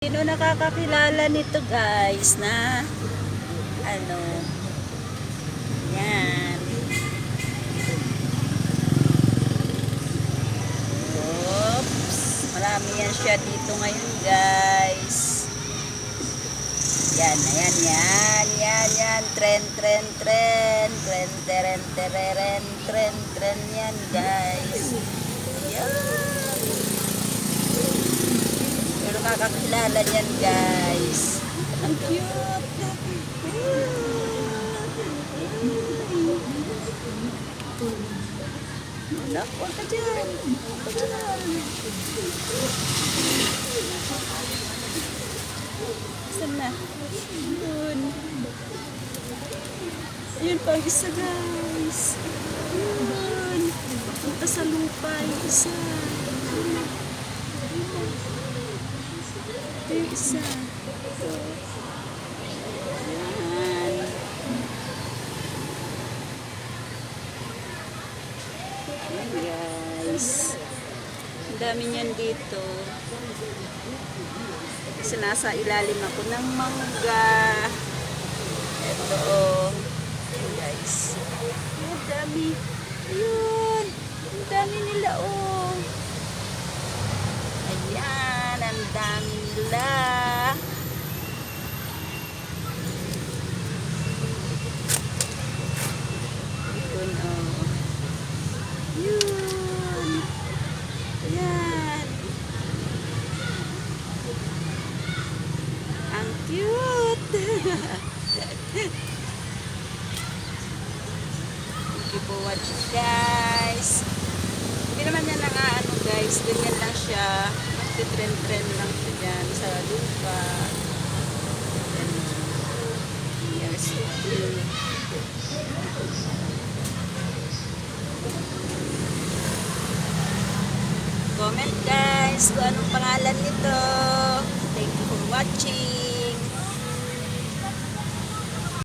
Sino nakakakilala nito guys na yan. Oops, marami yan siya dito ngayon guys. Yan, ayan, yan, trend yan guys. Yan. Pero kakakilala yan guys. Ang cute. Anak, huwag ka dyan. Saan na? Yun. Ayun pa ang isa guys. Yun. Punta sa lupa yung isa. Ito yung isa. Ito. Yan. Yan guys. Ang dami niyan dito. Kasi nasa ilalim ako ng mangga. Ito oh. Yan guys. Ang dami. Ayun. Ang dami nila oh. Ayan. Ang dami nila. Yun oh. Yun. Ayan. Ang cute. Thank you for watching guys. Hindi naman yan ano guys. Ganyan lang siya. Trend lang siya dyan sa lupa. Yes. Comment guys kung anong pangalan nito.